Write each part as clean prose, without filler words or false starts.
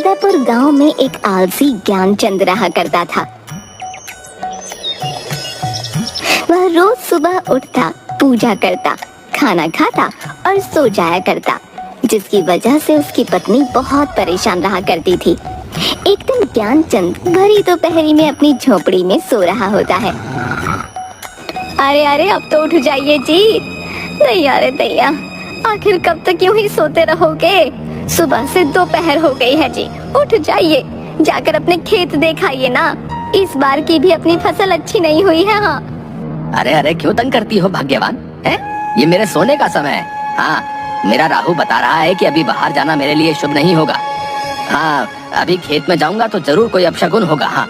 फतेहपुर गांव में एक आलसी ज्ञानचंद रहा करता था। वह रोज सुबह उठता, पूजा करता, खाना खाता और सो जाया करता, जिसकी वजह से उसकी पत्नी बहुत परेशान रहा करती थी। एक दिन ज्ञानचंद भरी दोपहरी में अपनी झोपड़ी में सो रहा होता है। अरे अरे अब तो उठ जाइए जी। दैया रे दैया, आखिर कब तक यूं ही सोते रहोगे? सुबह से दोपहर हो गई है जी, उठ जाइए, जाकर अपने खेत दिखाइए ना। इस बार की भी अपनी फसल अच्छी नहीं हुई है। हाँ। अरे अरे क्यों तंग करती हो भाग्यवान? है ये मेरे सोने का समय है। हाँ, मेरा राहु बता रहा है कि अभी बाहर जाना मेरे लिए शुभ नहीं होगा। हाँ, अभी खेत में जाऊंगा तो जरूर कोई अपशगुन होगा। हाँ,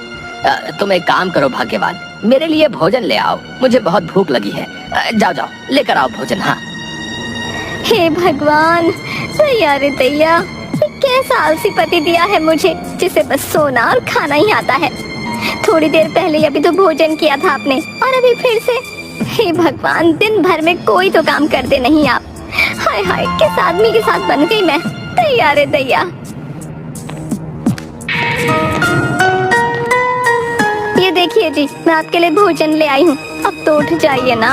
तुम एक काम करो भाग्यवान, मेरे लिए भोजन ले आओ, मुझे बहुत भूख लगी है। जाओ जाओ लेकर आओ भोजन। हाँ। हे भगवान, दैया रे दैया, कैसा आलसी पति दिया है मुझे, जिसे बस सोना और खाना ही आता है। थोड़ी देर पहले अभी तो भोजन किया था आपने और अभी फिर से। हे भगवान, दिन भर में कोई तो काम करते नहीं आप। हाय हाय, किस आदमी के साथ बन गई मैं। दैया रे दैया। ये देखिए जी, मैं आपके लिए भोजन ले आई हूँ, अब तो उठ जाइए ना।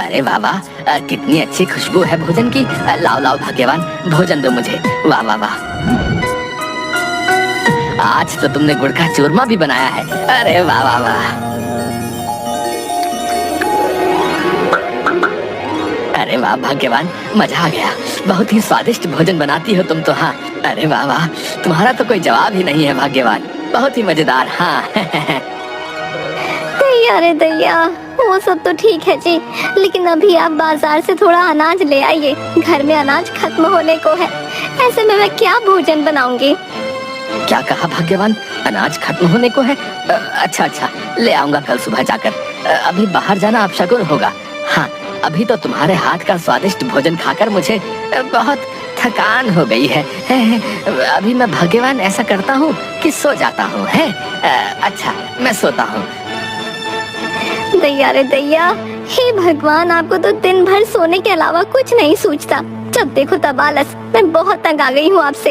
अरे वाह वाह, कितनी अच्छी खुशबू है भोजन की। लाओ लाओ भाग्यवान, भोजन दो मुझे। वाह वाह वाह, आज तो तुमने गुड़ का चूरमा भी बनाया है। अरे वाह वाह वाह। अरे वाह भाग्यवान, मजा आ गया, बहुत ही स्वादिष्ट भोजन बनाती हो तुम तो। हाँ, अरे वाह वाह, तुम्हारा तो कोई जवाब ही नहीं है भाग्यवान, बहुत ही मजेदार। हाँ। दैया रे दैया, वो सब तो ठीक है जी, लेकिन अभी आप बाजार से थोड़ा अनाज ले आइए, घर में अनाज खत्म होने को है। ऐसे में मैं क्या भोजन बनाऊंगी? क्या कहा भाग्यवान, अनाज खत्म होने को है? अच्छा अच्छा, ले आऊंगा कल सुबह जाकर। अभी बाहर जाना अपशगुन होगा। हाँ, अभी तो तुम्हारे हाथ का स्वादिष्ट भोजन खाकर मुझे बहुत थकान हो गई है। अभी मैं भाग्यवान ऐसा करता हूँ कि सो जाता हूँ। अच्छा, मैं सोता हूँ। दैया रे दैया, हे भगवान, आपको तो दिन भर सोने के अलावा कुछ नहीं सूझता। जब देखो तब आलस। मैं बहुत तंग आ गई हूँ आपसे।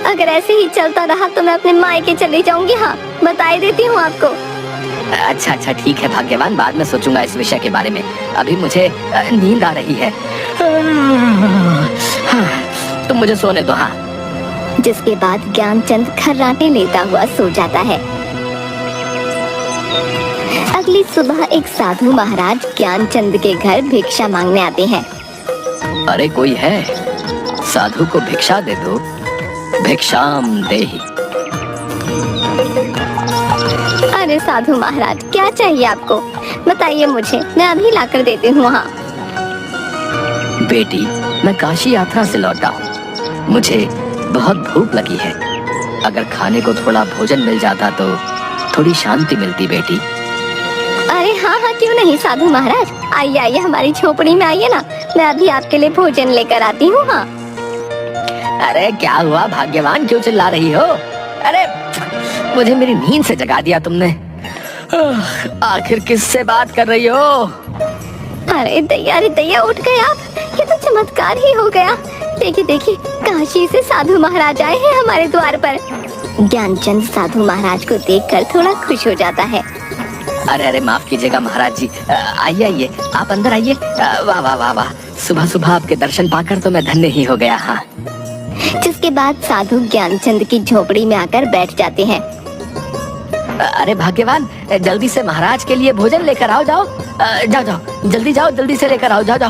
अगर ऐसे ही चलता रहा तो मैं अपने मायके चली जाऊंगी। हाँ, बता देती हूँ आपको। अच्छा अच्छा ठीक है भाग्यवान, बाद में सोचूंगा इस विषय के बारे में। अभी मुझे नींद आ रही है। हाँ, तुम मुझे सोने दो। हाँ। जिसके बाद ज्ञानचंद खर्राटे लेता हुआ सो जाता है। अगली सुबह एक साधु महाराज ज्ञानचंद के घर भिक्षा मांगने आते हैं। अरे कोई है, साधु को भिक्षा दे दो, भिक्षाम देहि। अरे साधु महाराज, क्या चाहिए आपको? बताइए मुझे, मैं अभी लाकर देती हूँ। हाँ। बेटी, मैं काशी यात्रा से लौटा हूँ, मुझे बहुत भूख लगी है। अगर खाने को थोड़ा भोजन मिल जाता तो थोड़ी शांति मिलती बेटी। अरे हाँ हाँ, क्यों नहीं साधु महाराज, आइए आइए, हमारी झोपड़ी में आइए ना, मैं अभी आपके लिए भोजन लेकर आती हूँ। हाँ। अरे क्या हुआ भाग्यवान, क्यों चिल्ला रही हो? अरे मुझे मेरी नींद से जगा दिया तुमने। आखिर किससे बात कर रही हो? अरे दैया, उठ गए आप, ये तो चमत्कार ही हो गया। देखिए देखिए, काशी से साधु महाराज आए हैं हमारे द्वार पर। ज्ञानचंद साधु महाराज को देखकर थोड़ा खुश हो जाता है। अरे अरे माफ कीजिएगा महाराज जी, आइए आइए, आप अंदर आइए। वाह वाह वाह वाह, सुबह सुबह आपके दर्शन पाकर तो मैं धन्य ही हो गया। हाँ। जिसके बाद साधु ज्ञानचंद की झोपड़ी में आकर बैठ जाते हैं। अरे भाग्यवान, जल्दी से महाराज के लिए भोजन लेकर आओ। जाओ जाओ जाओ, जल्दी जाओ, जल्दी से लेकर आओ। जाओ जाओ।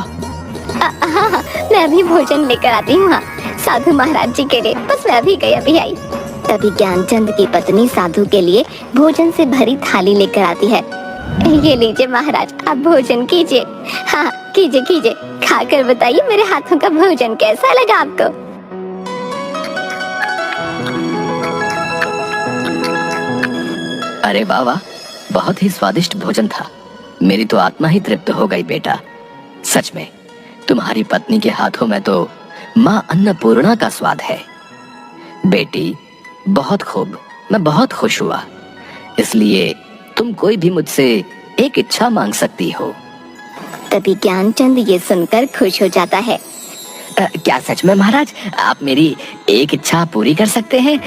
हाँ हाँ, मैं अभी भोजन लेकर आती हूँ। हाँ, साधु महाराज जी के लिए, बस मैं अभी आई। तभी ज्ञानचंद की पत्नी साधु के लिए भोजन से भरी थाली लेकर आती है। ये लीजिए महाराज, आप भोजन कीजिए। हाँ, कीजिए कीजिए, खाकर बताइए मेरे हाथों का भोजन कैसा लगा आपको। अरे वाह वाह, बहुत ही स्वादिष्ट भोजन था, मेरी तो आत्मा ही तृप्त हो गई बेटा। सच में तुम्हारी पत्नी के हाथों में तो माँ अन्नपूर्णा का स्वाद है। बेटी बहुत खूब, मैं बहुत खुश हुआ। इसलिए तुम कोई भी मुझसे एक इच्छा मांग सकती हो। तभी ज्ञानचंद ये सुनकर खुश हो जाता है। क्या सच में महाराज आप मेरी एक इच्छा पूरी कर सकते हैं?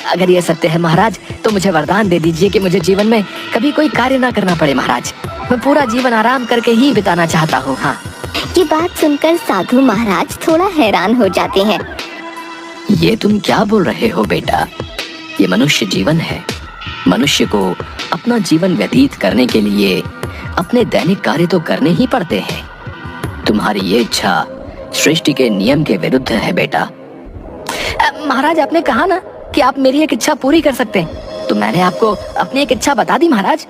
अगर ये सत्य है महाराज तो मुझे वरदान दे दीजिए कि मुझे जीवन में कभी कोई कार्य ना करना पड़े महाराज। मैं पूरा जीवन आराम करके ही बिताना चाहता हूँ। हाँ। ये बात सुनकर साधु महाराज थोड़ा हैरान हो जाते हैं। ये तुम क्या बोल रहे हो बेटा? ये मनुष्य जीवन है। मनुष्य को अपना जीवन व्यतीत करने के लिए अपने दैनिक कार्य तो करने ही पड़ते हैं। तुम्हारी ये इच्छा सृष्टि के नियम के विरुद्ध है बेटा। महाराज आपने कहा ना कि आप मेरी एक इच्छा पूरी कर सकते हैं, तो मैंने आपको अपनी एक इच्छा बता दी महाराज।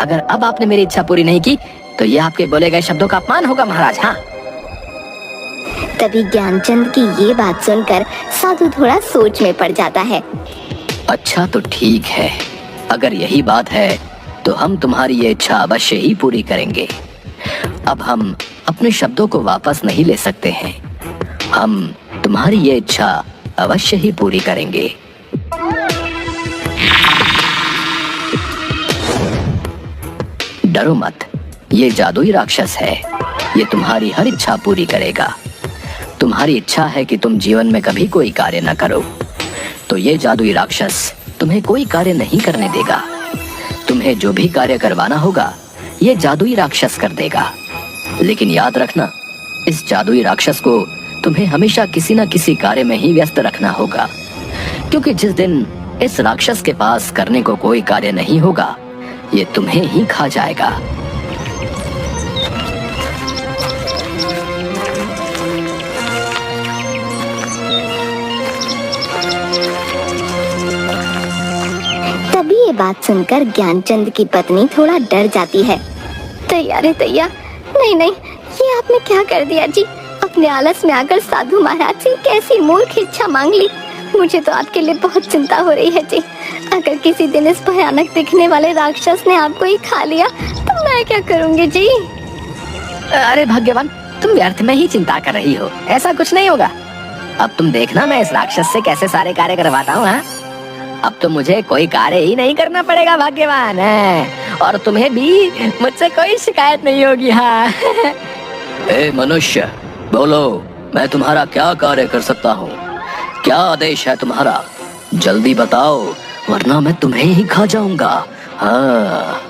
अगर अब आपने मेरी इच्छा पूरी नहीं की तो ये आपके बोले गए शब्दों का अपमान होगा महाराज। हाँ। तभी ज्ञानचंद की ये बात सुनकर साधु थोड़ा सोच में पड़ जाता है। अच्छा तो ठीक है, अगर यही बात है तो हम तुम्हारी ये इच्छा अवश्य ही पूरी करेंगे। अब हम अपने शब्दों को वापस नहीं ले सकते हैं। हम तुम्हारी ये इच्छा अवश्य ही पूरी करेंगे। डरो मत, ये जादुई राक्षस है। ये तुम्हारी हर इच्छा पूरी करेगा। तुम्हारी इच्छा है कि तुम जीवन में कभी कोई कार्य न करो, तो ये जादुई राक्षस तुम्हें कोई कार्य नहीं करने देगा। तुम्हें जो भी कार्य करवाना होगा ये जादुई राक्षस कर देगा। लेकिन याद रखना, इस जादुई राक्षस को तुम्हें हमेशा किसी न किसी कार्य में ही व्यस्त रखना होगा, क्योंकि जिस दिन इस राक्षस के पास करने को कोई कार्य नहीं होगा ये तुम्हें ही खा जाएगा। तभी ये बात सुनकर ज्ञानचंद की पत्नी थोड़ा डर जाती है। तैयार है तैया? नहीं नहीं, ये आपने क्या कर दिया जी? अपने आलस में आकर साधु महाराज से कैसी मूर्ख इच्छा मांग ली। मुझे तो आपके लिए बहुत चिंता हो रही है जी। अगर किसी दिन इस भयानक दिखने वाले राक्षस ने आपको ही खा लिया तो मैं क्या करूंगी जी? अरे भाग्यवान, तुम व्यर्थ में ही चिंता कर रही हो। ऐसा कुछ नहीं होगा। अब तुम देखना मैं इस राक्षस से कैसे सारे कार्य करवाता हूँ। हाँ, अब तो मुझे कोई कार्य ही नहीं करना पड़ेगा भाग्यवान है, और तुम्हें भी मुझसे कोई शिकायत नहीं होगी। हाँ। ए मनुष्य, बोलो, मैं तुम्हारा क्या कार्य कर सकता हूँ? क्या आदेश है तुम्हारा? जल्दी बताओ, वरना मैं तुम्हें ही खा जाऊंगा। हाँ।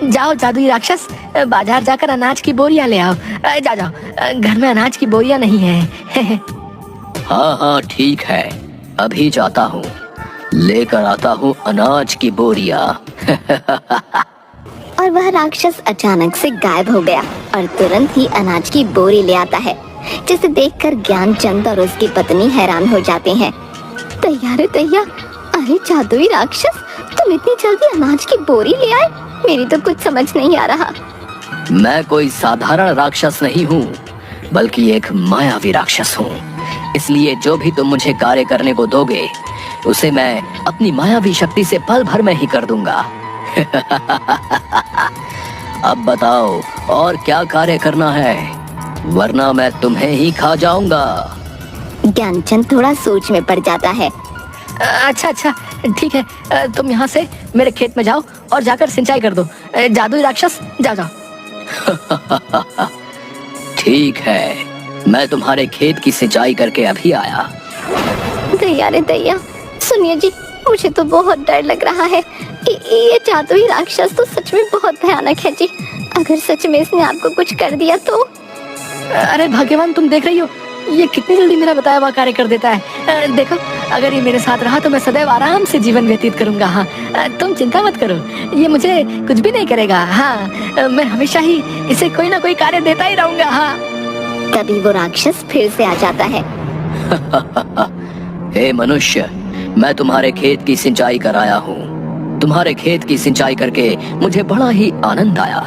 जाओ जादुई राक्षस, बाजार जाकर अनाज की बोरियां ले आओ। जाओ जाओ, घर में अनाज की बोरियां नहीं है। हाँ हाँ ठीक है, अभी जाता हूँ, लेकर आता हूँ अनाज की बोरियां। और वह राक्षस अचानक से गायब हो गया और तुरंत ही अनाज की बोरी ले आता है, जिसे देखकर ज्ञानचंद और उसकी पत्नी हैरान हो जाते हैं। तैयार है तैया? अरे जादुई राक्षस, तुम इतनी जल्दी अनाज की बोरी ले आए? मेरी तो कुछ समझ नहीं आ रहा। मैं कोई साधारण राक्षस नहीं हूँ, बल्कि एक मायावी राक्षस हूँ। इसलिए जो भी तुम मुझे कार्य करने को दोगे उसे मैं अपनी मायावी शक्ति से पल भर में ही कर दूंगा। अब बताओ और क्या कार्य करना है, वरना मैं तुम्हें ही खा जाऊंगा। ज्ञानचंद थोड़ा सोच में पड़ जाता है। अच्छा अच्छा ठीक है, तुम यहाँ से मेरे खेत में जाओ और जाकर सिंचाई कर दो। जादुई राक्षस, जाओ जाओ। ठीक है, मैं तुम्हारे खेत की सिंचाई करके अभी आया। तैयार है तैया? सुनिए जी, मुझे तो बहुत डर लग रहा है। ये जादुई राक्षस तो सच में बहुत भयानक है जी। अगर सच में इसने आपको कुछ कर दिया तो? अरे भाग्यवान, तुम देख रही हो ये कितनी जल्दी मेरा बताया हुआ कार्य कर देता है। देखो, अगर ये मेरे साथ रहा तो मैं सदैव आराम से जीवन व्यतीत करूंगा। हाँ, तुम चिंता मत करो, ये मुझे कुछ भी नहीं करेगा। हाँ, मैं हमेशा ही इसे कोई ना कोई कार्य देता ही रहूंगा। हाँ। तभी वो राक्षस फिर से आ जाता है। हे मनुष्य, मैं तुम्हारे खेत की सिंचाई कराया हूँ। तुम्हारे खेत की सिंचाई करके मुझे बड़ा ही आनंद आया,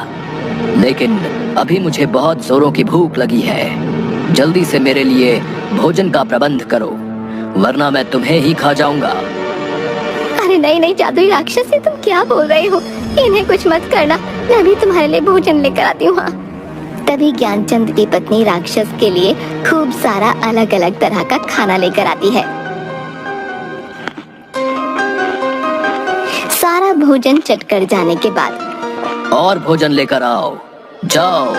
लेकिन अभी मुझे बहुत जोरों की भूख लगी है। जल्दी से मेरे लिए भोजन का प्रबंध करो, वरना मैं तुम्हें ही खा जाऊंगा। अरे नहीं नहीं जादुई राक्षस, ये तुम क्या बोल रहे हो? इन्हें कुछ मत करना, मैं भी तुम्हारे लिए भोजन लेकर आती हूँ। हाँ। तभी ज्ञानचंद की पत्नी राक्षस के लिए खूब सारा अलग अलग तरह का खाना लेकर आती है। सारा भोजन चट कर जाने के बाद और भोजन लेकर आओ, जाओ।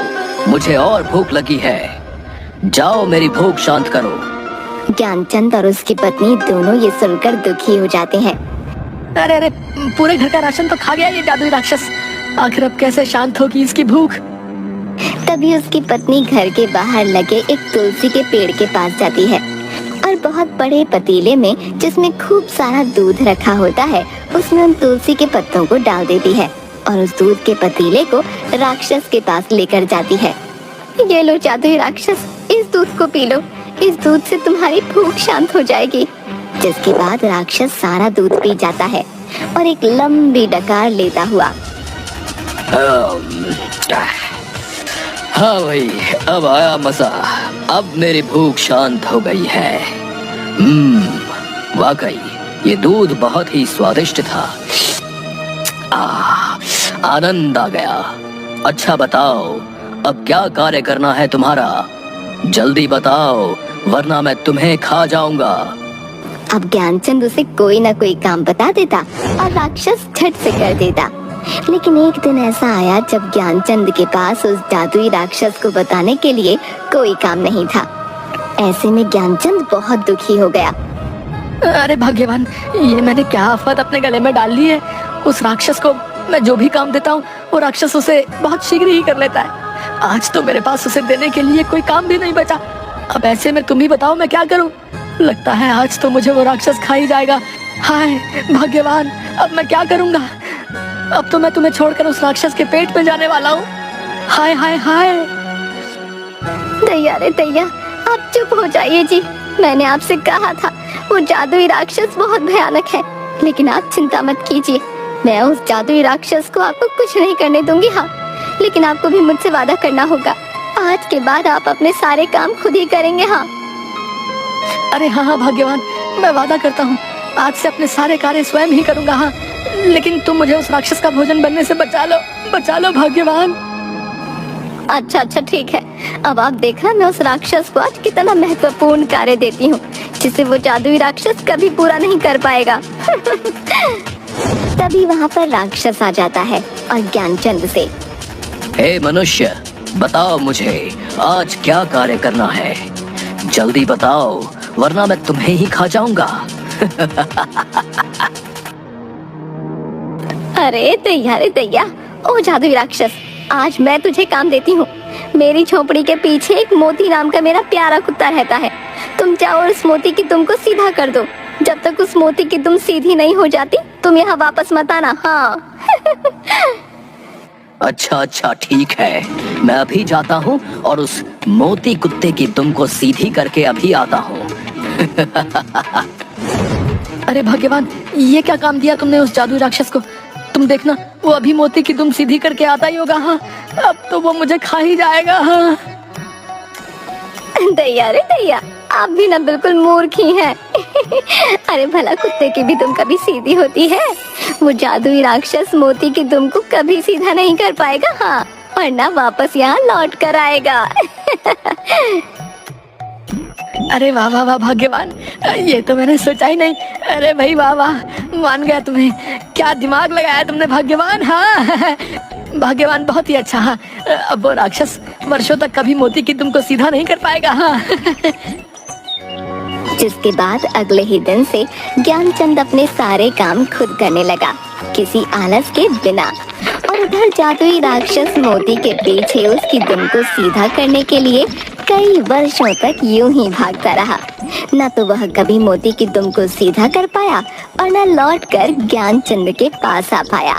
मुझे और भूख लगी है। जाओ मेरी भूख शांत करो। ज्ञानचंद और उसकी पत्नी दोनों ये सुनकर दुखी हो जाते हैं। अरे अरे, पूरे घर का राशन तो खा गया ये जादुई राक्षस। आखिर अब कैसे शांत होगी इसकी भूख। तभी उसकी पत्नी घर के बाहर लगे एक तुलसी के पेड़ के पास जाती है और बहुत बड़े पतीले में जिसमें खूब सारा दूध रखा होता है उसमें उन तुलसी के पत्तों को डाल देती है और उस दूध के पतीले को राक्षस के पास लेकर जाती है। ये लो जादुई राक्षस, इस दूध को पी लो, इस दूध से तुम्हारी भूख शांत हो जाएगी। जिसके बाद राक्षस सारा दूध पी जाता है और एक लंबी डकार लेता हुआ हाँ भाई, अब आया मजा। अब मेरी भूख शांत हो गई है। वाकई ये दूध बहुत ही स्वादिष्ट था। आनंद आ गया। अच्छा बताओ, अब क्या कार्य करना है तुम्हारा? जल्दी बताओ, वरना मैं तुम्हें खा जाऊंगा। अब ज्ञानचंद उसे कोई ना कोई काम बता देता और राक्षस झट से कर देता। लेकिन एक दिन ऐसा आया जब ज्ञानचंद के पास उस जादुई राक्षस को बताने के लिए कोई काम नहीं था। ऐसे में ज्ञानचंद बहुत दुखी हो गया। अरे भाग्यवान, ये मैंने क्या आफत अपने गले में डाल ली है। उस राक्षस को मैं जो भी काम देता हूँ वो राक्षस उसे बहुत शीघ्र ही कर लेता है। आज तो मेरे पास उसे देने के लिए कोई काम भी नहीं बचा। अब ऐसे में तुम ही बताओ मैं क्या करूँ। लगता है आज तो मुझे वो राक्षस खा ही जाएगा। हाय भाग्यवान, अब मैं क्या करूँगा। अब तो मैं तुम्हें छोड़कर उस राक्षस के पेट में जाने वाला हूँ। हाय हाय हाय। दैया रे दैया, आप चुप हो जाइए जी। मैंने आपसे कहा था वो जादुई राक्षस बहुत भयानक है, लेकिन आप चिंता मत कीजिए। मैं उस जादुई राक्षस को आपको कुछ नहीं करने दूंगी। हाँ, लेकिन आपको भी मुझसे वादा करना होगा। आज के बाद आप अपने सारे काम खुद ही करेंगे। हाँ। अरे हाँ भाग्यवान, मैं वादा करता हूँ आज से अपने सारे कार्य स्वयं ही करूँगा। हाँ, लेकिन तुम मुझे उस राक्षस का भोजन बनने से बचा लो भाग्यवान। अच्छा अच्छा ठीक है। अब आप देखना मैं उस राक्षस को आज कितना महत्वपूर्ण कार्य देती हूँ जिसे वो जादुई राक्षस कभी पूरा नहीं कर पाएगा। तभी वहाँ पर राक्षस आ जाता है और ज्ञानचंद से, हे मनुष्य, बताओ मुझे आज क्या कार्य करना है। जल्दी बताओ, वरना मैं तुम्हें ही खा जाऊंगा। अरे दैया, ओ जादुई राक्षस, आज मैं तुझे काम देती हूँ। मेरी झोपड़ी के पीछे एक मोती नाम का मेरा प्यारा कुत्ता रहता है। तुम जाओ और उस मोती की दुम को सीधा कर दो। जब तक उस मोती की दुम सीधी नहीं हो जाती तुम यहाँ वापस मत आना। हाँ। अच्छा ठीक है, मैं अभी जाता हूँ और उस मोती कुत्ते की दुम को सीधी करके अभी आता हूँ। अरे भगवान, ये क्या काम दिया तुमने उस जादू राक्षस को। तुम देखना, वो अभी मोती की दुम सीधी करके आता ही होगा। हाँ, अब तो वो मुझे खा ही जाएगा। हाँ। दैया रे दैया, आप भी ना बिल्कुल मूर्ख ही हैं। अरे भला कुत्ते की भी दुम कभी सीधी होती है? वो जादुई राक्षस मोती की दुम को कभी सीधा नहीं कर पाएगा। हाँ, और ना वापस यहाँ लौट कर आएगा। अरे वाह वाह वाह भाग्यवान, ये तो मैंने सोचा ही नहीं। अरे भाई वाह वाह, मान गया तुम्हें। क्या दिमाग लगाया तुमने भाग्यवान। हाँ भाग्यवान, बहुत ही अच्छा। हाँ, अब वो राक्षस वर्षों तक कभी मोती की तुमको सीधा नहीं कर पाएगा। हाँ। जिसके बाद अगले ही दिन से ज्ञानचंद अपने सारे काम खुद करने लगा, किसी आलस के बिना। और उधर जादुई राक्षस मोती के पीछे उसकी दुम को सीधा करने के लिए कई वर्षों तक यूं ही भागता रहा। न तो वह कभी मोती की दुम को सीधा कर पाया और न लौटकर ज्ञानचंद के पास आ पाया।